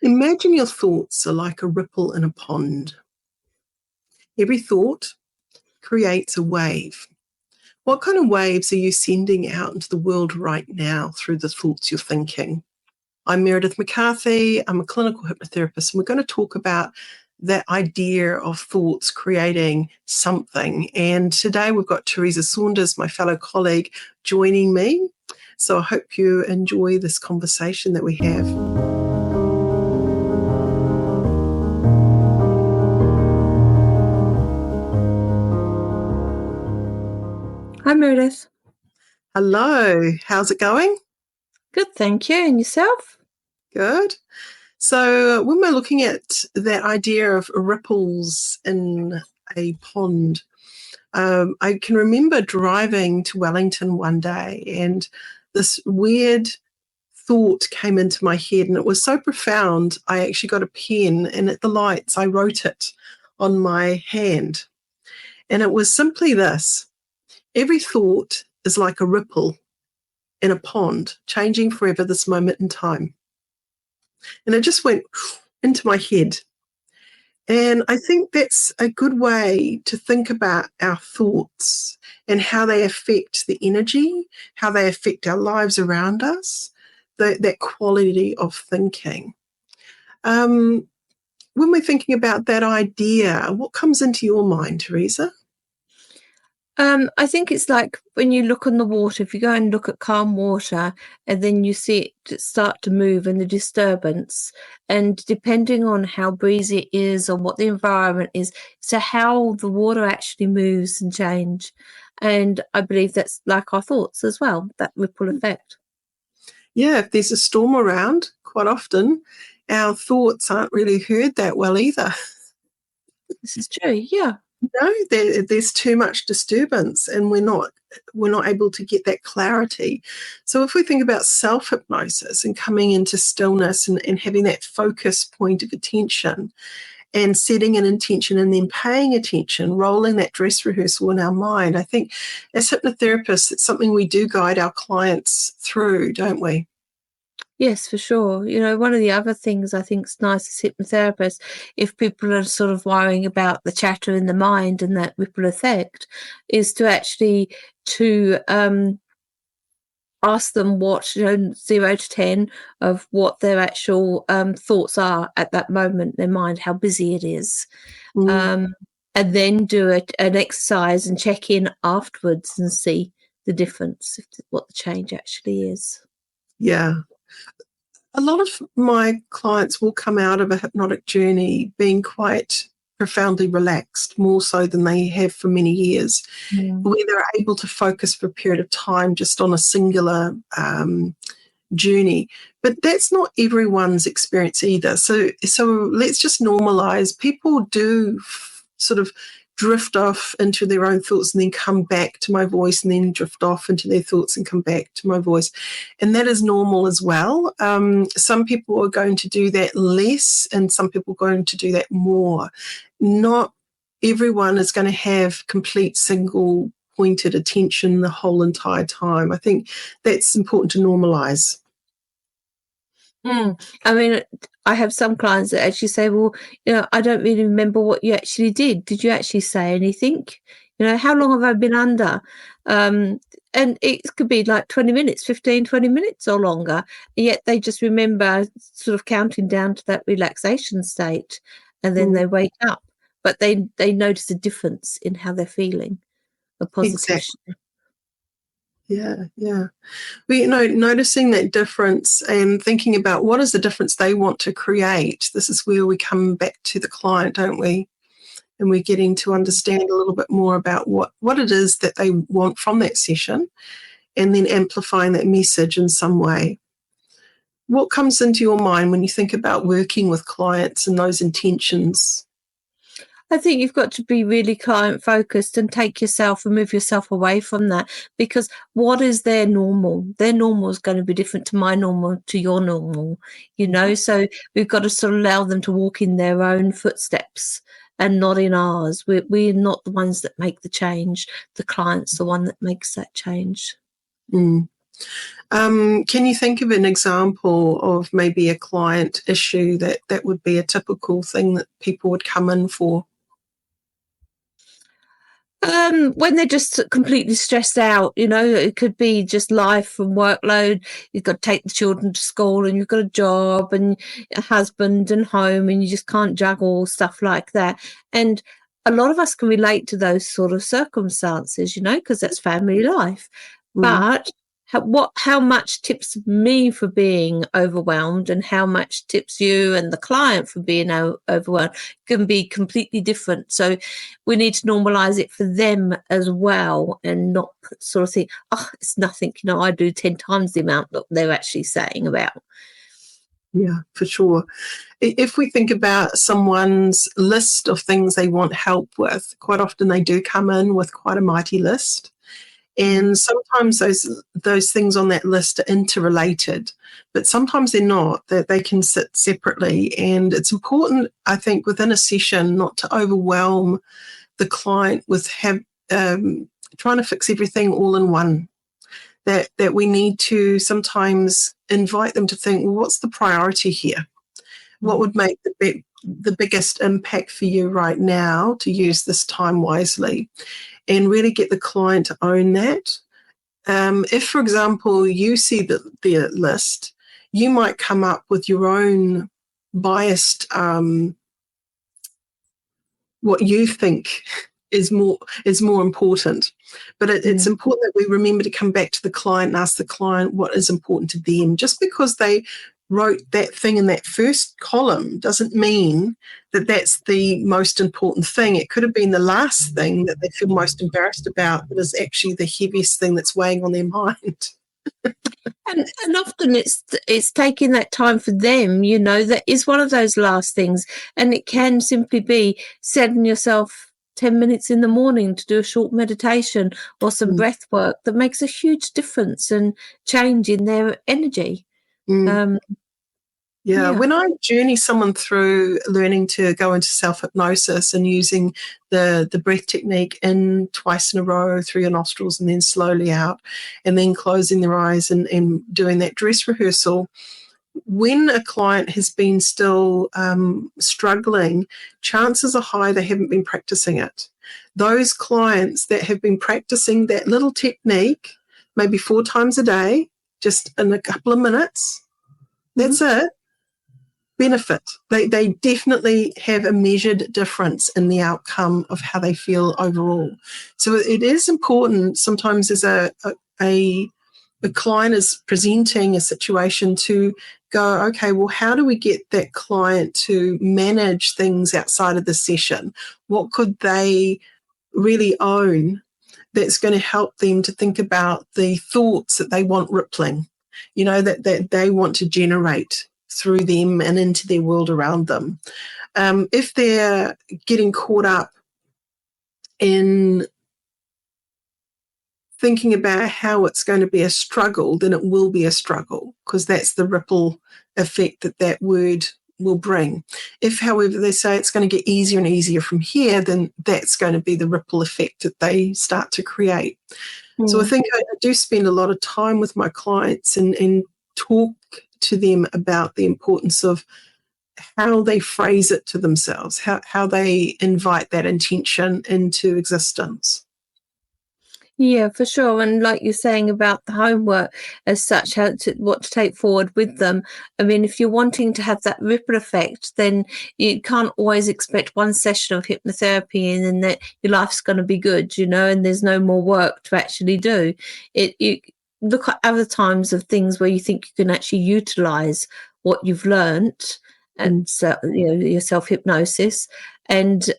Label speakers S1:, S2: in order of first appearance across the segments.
S1: Imagine your thoughts are like a ripple in a pond. Every thought creates a wave. What kind of waves are you sending out into the world right now through the thoughts you're thinking? I'm Meredith McCarthy. I'm a clinical hypnotherapist, and we're going to talk about that idea of thoughts creating something. And today we've got Teresa Saunders, my fellow colleague, joining me. So I hope you enjoy this conversation that we have.
S2: Hi, Meredith.
S1: Hello. How's it going?
S2: Good, thank you. And yourself?
S1: Good. So when we're looking at that idea of ripples in a pond, I can remember driving to Wellington one day and this weird thought came into my head, and it was so profound, I actually got a pen, and at the lights I wrote it on my hand. And it was simply this: every thought is like a ripple in a pond, changing forever this moment in time. And it just went into my head. And I think that's a good way to think about our thoughts and how they affect the energy, how they affect our lives around us, that quality of thinking. When we're thinking about that idea, what comes into your mind, Teresa?
S2: I think it's like when you look on the water, if you go and look at calm water and then you see it start to move and the disturbance, and depending on how breezy it is or what the environment is, so how the water actually moves and change. And I believe that's like our thoughts as well, that ripple effect.
S1: Yeah, if there's a storm around, quite often our thoughts aren't really heard that well either.
S2: This is true, yeah.
S1: No, there's too much disturbance and we're not able to get that clarity. So if we think about self-hypnosis and coming into stillness and having that focus point of attention and setting an intention and then paying attention, rolling that dress rehearsal in our mind, I think as hypnotherapists, it's something we do guide our clients through, don't we?
S2: Yes, for sure. You know, one of the other things I think is nice as hypnotherapists, if people are sort of worrying about the chatter in the mind and that ripple effect, is to actually ask them what, 0 to 10 of what their actual thoughts are at that moment, their mind, how busy it is. And then do an exercise and check in afterwards and see the difference, what the change actually is.
S1: Yeah. A lot of my clients will come out of a hypnotic journey being quite profoundly relaxed, more so than they have for many years, where they're able to focus for a period of time just on a singular journey. But that's not everyone's experience either. So let's just normalize. People do sort of drift off into their own thoughts and then come back to my voice, and then drift off into their thoughts and come back to my voice. And that is normal as well. Some people are going to do that less and some people are going to do that more. Not everyone is going to have complete single pointed attention the whole entire time. I think that's important to normalize.
S2: I mean, I have some clients that actually say, well, I don't really remember what you actually did. Did you actually say anything? How long have I been under? And it could be like 20 minutes, 15, 20 minutes or longer. Yet they just remember sort of counting down to that relaxation state, and then they wake up. But they notice a difference in how they're feeling, a positive
S1: Exactly. Yeah. Well, noticing that difference and thinking about what is the difference they want to create. This is where we come back to the client, don't we? And we're getting to understand a little bit more about what it is that they want from that session, and then amplifying that message in some way. What comes into your mind when you think about working with clients and those intentions?
S2: I think you've got to be really client focused and take yourself and move yourself away from that, because what is their normal? Their normal is going to be different to my normal, to your normal, so we've got to sort of allow them to walk in their own footsteps and not in ours. We're not the ones that make the change. The client's the one that makes that change.
S1: Can you think of an example of maybe a client issue that would be a typical thing that people would come in for?
S2: When they're just completely stressed out, it could be just life and workload. You've got to take the children to school and you've got a job and a husband and home and you just can't juggle stuff like that. And a lot of us can relate to those sort of circumstances, because that's family life. But how much tips me for being overwhelmed and how much tips you and the client for being overwhelmed can be completely different. So we need to normalize it for them as well and not sort of think, it's nothing, I do 10 times the amount that they're actually saying about.
S1: Yeah, for sure. If we think about someone's list of things they want help with, quite often they do come in with quite a mighty list. And sometimes those things on that list are interrelated, but sometimes they're not, that they can sit separately. And it's important, I think, within a session not to overwhelm the client with trying to fix everything all in one. That we need to sometimes invite them to think, well, what's the priority here? What would make the biggest impact for you right now to use this time wisely? And really get the client to own that. If, for example, you see the list, you might come up with your own biased, what you think is more important. But it's important that we remember to come back to the client and ask the client what is important to them. Just because they wrote that thing in that first column doesn't mean that that's the most important thing. It could have been the last thing that they feel most embarrassed about, but is actually the heaviest thing that's weighing on their mind.
S2: And often it's taking that time for them, that is one of those last things. And it can simply be setting yourself 10 minutes in the morning to do a short meditation or some breath work that makes a huge difference and change in their energy.
S1: Yeah, when I journey someone through learning to go into self-hypnosis and using the breath technique in twice in a row through your nostrils and then slowly out and then closing their eyes and doing that dress rehearsal, when a client has been still struggling, chances are high they haven't been practicing it. Those clients that have been practicing that little technique maybe 4 times a day, just in a couple of minutes, that's it. Benefit. They definitely have a measured difference in the outcome of how they feel overall. So it is important sometimes as a client is presenting a situation to go, okay, well, how do we get that client to manage things outside of the session? What could they really own that's going to help them to think about the thoughts that they want rippling, that they want to generate through them and into their world around them. If they're getting caught up in thinking about how it's going to be a struggle, then it will be a struggle, because that's the ripple effect that word will bring. If, however, they say it's going to get easier and easier from here, then that's going to be the ripple effect that they start to create. So I think I do spend a lot of time with my clients and talk to them about the importance of how they phrase it to themselves, how they invite that intention into existence.
S2: Yeah, for sure. And like you're saying about the homework as such, what to take forward with them. I mean, if you're wanting to have that ripple effect, then you can't always expect one session of hypnotherapy and then that your life's going to be good, and there's no more work to actually do. You look at other times of things where you think you can actually utilize what you've learnt and so, your self-hypnosis and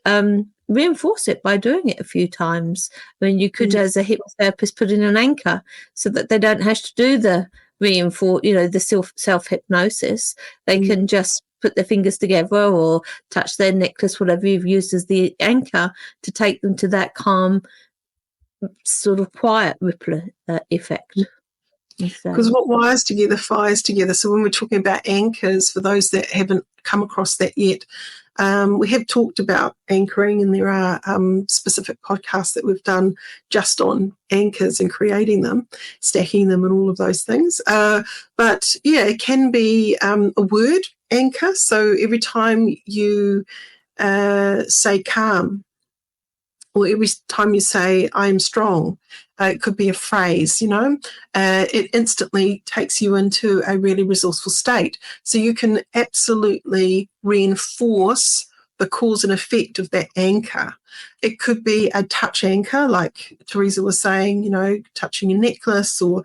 S2: reinforce it by doing it a few times. I mean, you could, as a hypnotherapist, put in an anchor so that they don't have to do the the self-hypnosis. They can just put their fingers together or touch their necklace, whatever you've used as the anchor, to take them to that calm, sort of quiet ripple effect.
S1: Because what wires together fires together. So when we're talking about anchors, for those that haven't come across that yet, We have talked about anchoring, and there are specific podcasts that we've done just on anchors and creating them, stacking them, and all of those things. But yeah, it can be a word anchor. So every time you say calm, or every time you say I am strong, it could be a phrase, it instantly takes you into a really resourceful state. So you can absolutely reinforce the cause and effect of that anchor. It could be a touch anchor, like Teresa was saying, touching your necklace, or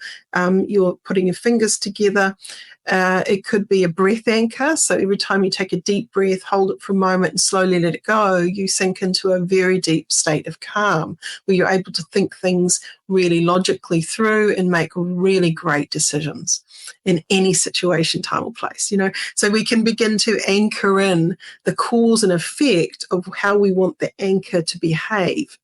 S1: you're putting your fingers together. It could be a breath anchor. So every time you take a deep breath, hold it for a moment and slowly let it go, you sink into a very deep state of calm where you're able to think things really logically through and make really great decisions in any situation, time or place. So we can begin to anchor in the cause and effect of how we want the anchor to behave.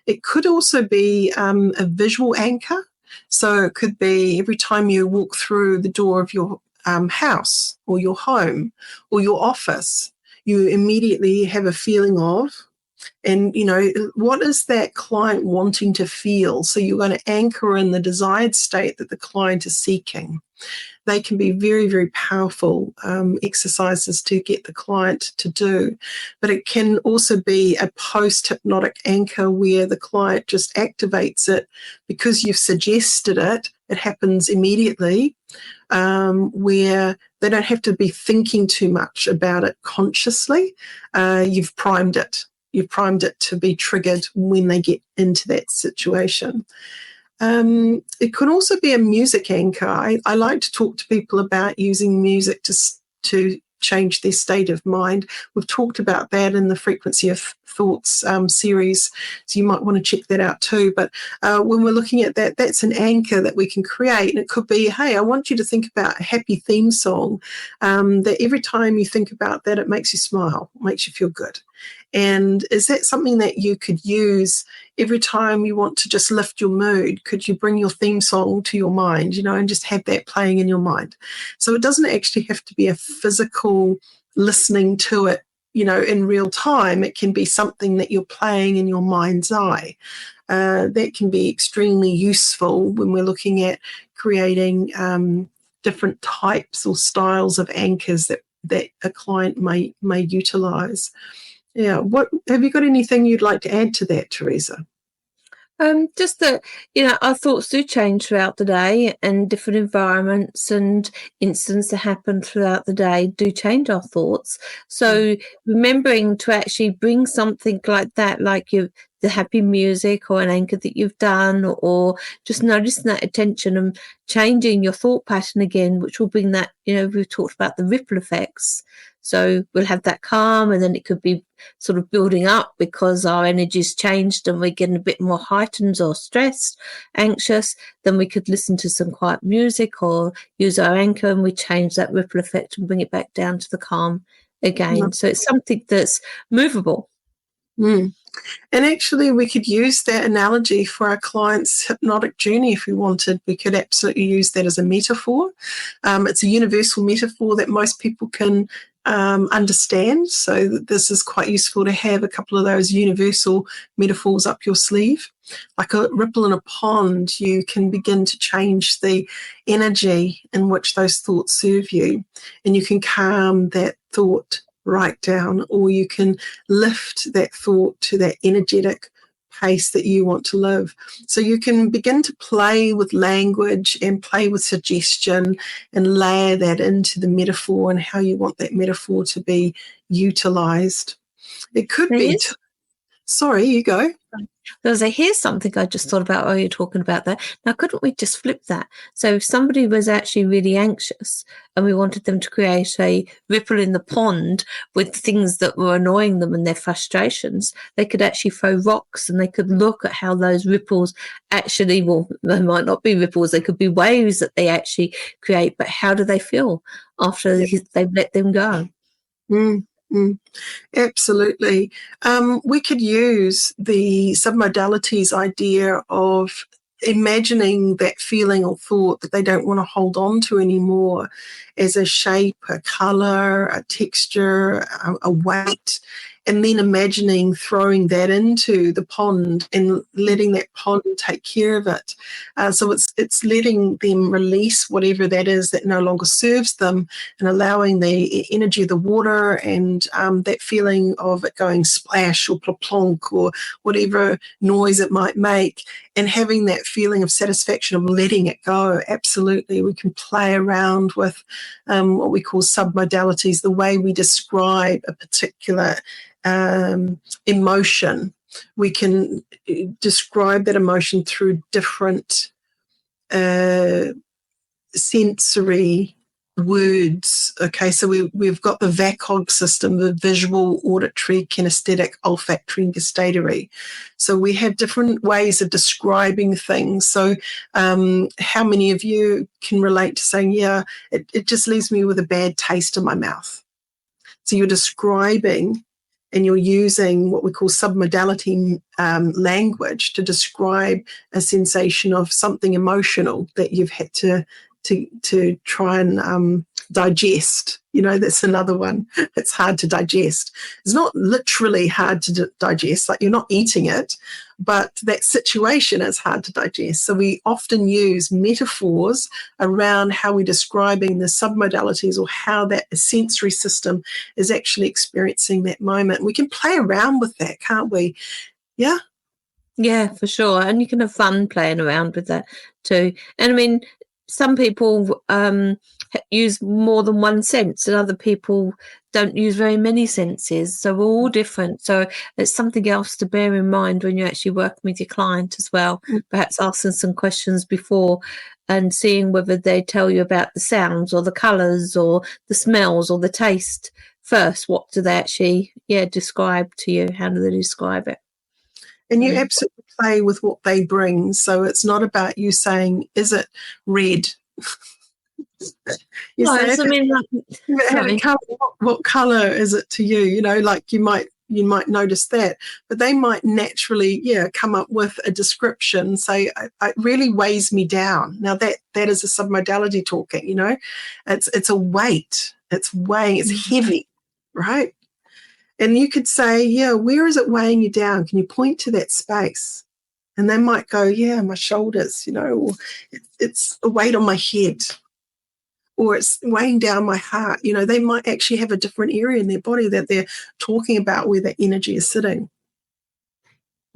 S1: It could also be a visual anchor. So it could be every time you walk through the door of your house or your home or your office, you immediately have a feeling of, and, what is that client wanting to feel? So you're going to anchor in the desired state that the client is seeking. They can be very, very powerful exercises to get the client to do. But it can also be a post-hypnotic anchor where the client just activates it because you've suggested it. It happens immediately, where they don't have to be thinking too much about it consciously. You've primed it. You've primed it to be triggered when they get into that situation. It could also be a music anchor. I like to talk to people about using music to change their state of mind. We've talked about that in the Frequency of Thoughts series, so you might want to check that out too. But when we're looking at that, that's an anchor that we can create. And it could be, hey, I want you to think about a happy theme song that every time you think about that, it makes you smile, makes you feel good. And is that something that you could use every time you want to just lift your mood? Could you bring your theme song to your mind, and just have that playing in your mind? So it doesn't actually have to be a physical listening to it, in real time. It can be something that you're playing in your mind's eye. That can be extremely useful when we're looking at creating different types or styles of anchors that a client may utilize. Yeah. What have you got anything you'd like to add to that, Teresa?
S2: Just that, our thoughts do change throughout the day, and different environments and incidents that happen throughout the day do change our thoughts. So remembering to actually bring something like that, like the happy music or an anchor that you've done, or just noticing that attention and changing your thought pattern again, which will bring that, we've talked about the ripple effects. So we'll have that calm, and then it could be sort of building up because our energy's changed and we're getting a bit more heightened or stressed, anxious. Then we could listen to some quiet music or use our anchor, and we change that ripple effect and bring it back down to the calm again. So it's something that's movable.
S1: And actually, we could use that analogy for our client's hypnotic journey if we wanted. We could absolutely use that as a metaphor. It's a universal metaphor that most people can understand. So this is quite useful to have a couple of those universal metaphors up your sleeve. Like a ripple in a pond, you can begin to change the energy in which those thoughts serve you, and you can calm that thought right down, or you can lift that thought to that energetic pace that you want to live. So you can begin to play with language and play with suggestion and layer that into the metaphor and how you want that metaphor to be utilized. It could be... Sorry, you go.
S2: Because here's something I just thought about while you're talking about that. Now, couldn't we just flip that? So if somebody was actually really anxious and we wanted them to create a ripple in the pond with things that were annoying them and their frustrations, they could actually throw rocks and they could look at how those ripples actually, well, they might not be ripples, they could be waves that they actually create, but how do they feel after they've let them go?
S1: Absolutely. We could use the submodalities idea of imagining that feeling or thought that they don't want to hold on to anymore as a shape, a color, a texture, a weight, and then imagining throwing that into the pond and letting that pond take care of it. So it's letting them release whatever that is that no longer serves them, and allowing the energy of the water and that feeling of it going splash or plonk or whatever noise it might make, and having that feeling of satisfaction of letting it go. Absolutely. We can play around with what we call submodalities, the way we describe a particular emotion. We can describe that emotion through different sensory words. Okay, so we've got the VACOG system, the visual, auditory, kinesthetic, olfactory, and gustatory. So we have different ways of describing things. So how many of you can relate to saying, yeah, it just leaves me with a bad taste in my mouth? So you're describing and you're using what we call submodality language to describe a sensation of something emotional that you've had to try and digest. That's another one. It's hard to digest. It's not literally hard to digest, like you're not eating it, but that situation is hard to digest. So we often use metaphors around how we're describing the submodalities or how that sensory system is actually experiencing that moment. We can play around with that, can't we? Yeah?
S2: Yeah, for sure. And you can have fun playing around with that too. And I mean, some people use more than one sense, and other people don't use very many senses. So we're all different. So it's something else to bear in mind when you're actually working with your client as well. Perhaps asking some questions before and seeing whether they tell you about the sounds or the colours or the smells or the taste first. What do they actually describe to you? How do they describe it?
S1: And you absolutely play with what they bring. So it's not about you saying, is it red? What color is it to you? Like you might notice that, but they might naturally, come up with a description, say, it really weighs me down. Now that is a submodality talking, it's a weight, it's weighing, it's heavy, right? And you could say, where is it weighing you down? Can you point to that space? And they might go, my shoulders, or it's a weight on my head, or it's weighing down my heart. They might actually have a different area in their body that they're talking about where that energy is sitting.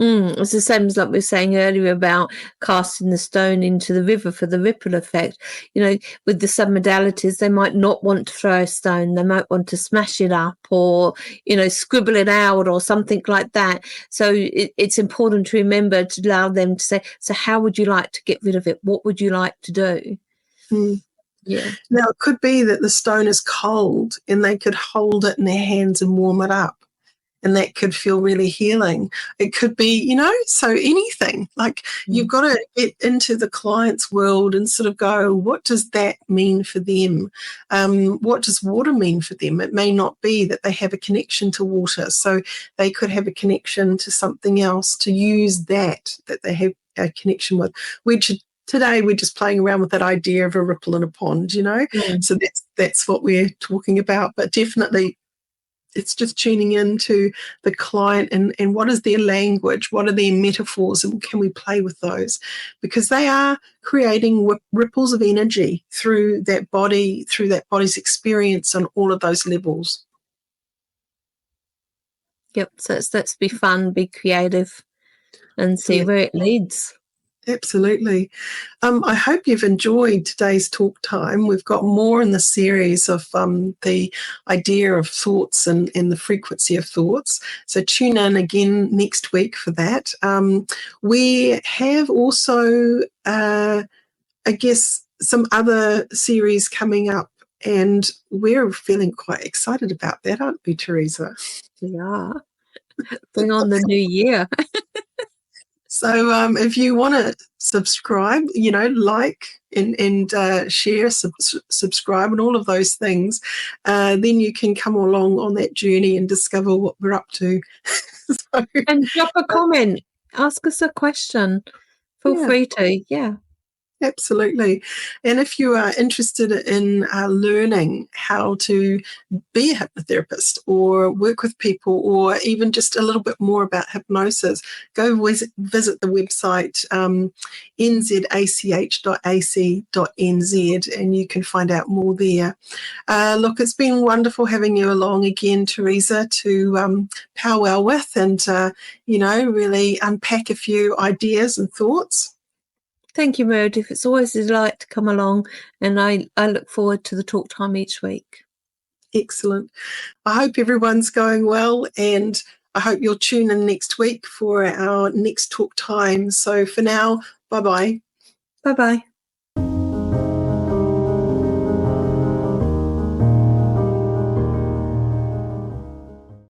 S2: It's the same as like we were saying earlier about casting the stone into the river for the ripple effect. With the submodalities, they might not want to throw a stone. They might want to smash it up or, scribble it out or something like that. So it's important to remember to allow them to say, so how would you like to get rid of it? What would you like to do? Yeah.
S1: Now, it could be that the stone is cold and they could hold it in their hands and warm it up. And that could feel really healing. It could be, so anything. Like you've got to get into the client's world and sort of go, what does that mean for them? What does water mean for them? It may not be that they have a connection to water. So they could have a connection to something else to use that they have a connection with. Today we're just playing around with that idea of a ripple in a pond, So that's what we're talking about. But definitely it's just tuning into the client and what is their language, what are their metaphors, and can we play with those? Because they are creating ripples of energy through that body's experience on all of those levels.
S2: Yep, so let's be fun, be creative, and see where it leads.
S1: Absolutely. I hope you've enjoyed today's talk time. We've got more in the series of the idea of thoughts and the frequency of thoughts. So tune in again next week for that. We have also, I guess, some other series coming up, and we're feeling quite excited about that, aren't we, Teresa?
S2: We are. Bring on the new year.
S1: So if you want to subscribe, like and share, subscribe and all of those things, then you can come along on that journey and discover what we're up to.
S2: And drop a comment. Ask us a question. feel
S1: Yeah.
S2: free to. Yeah.
S1: Absolutely. And if you are interested in learning how to be a hypnotherapist or work with people, or even just a little bit more about hypnosis, go visit the website nzach.ac.nz and you can find out more there. Look, it's been wonderful having you along again, Teresa, to powwow with and, really unpack a few ideas and thoughts.
S2: Thank you, Meredith. It's always a delight to come along, and I look forward to the talk time each week.
S1: Excellent. I hope everyone's going well, and I hope you'll tune in next week for our next talk time. So for now, bye-bye.
S2: Bye-bye.